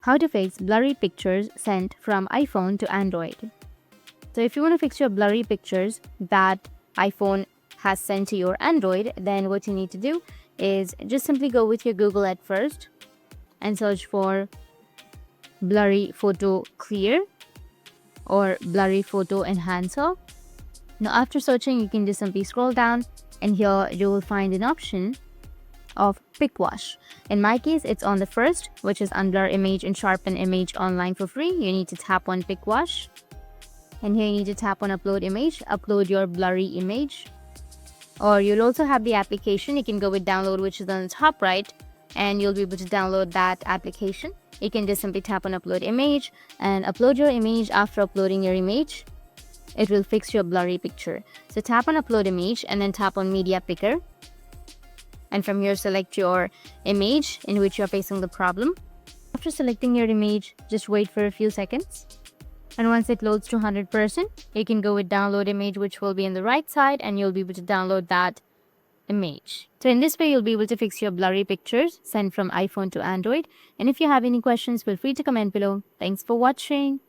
How to fix blurry pictures sent from iPhone to Android. So if you want to fix your blurry pictures that iPhone has sent to your Android, then what you need to do is just simply go with your Google at first and search for blurry photo clear or blurry photo enhancer. Now after searching, you can just simply scroll down and here you will find an option of pick wash. In my case, it's on the first, which is unblur image and sharpen image online for free. You need to tap on pick wash, and here you need to tap on upload image, upload your blurry image. Or you'll also have the application. You can go with download, which is on the top right, and you'll be able to download that application. You can just simply tap on upload image and upload your image. After uploading your image, it will fix your blurry picture. So tap on upload image and then tap on media picker. And from here, select your image in which you're facing the problem. After selecting your image, just wait for a few seconds. And once it loads to 100%, you can go with download image, which will be on the right side, and you'll be able to download that image. So in this way, you'll be able to fix your blurry pictures sent from iPhone to Android. And if you have any questions, feel free to comment below. Thanks for watching.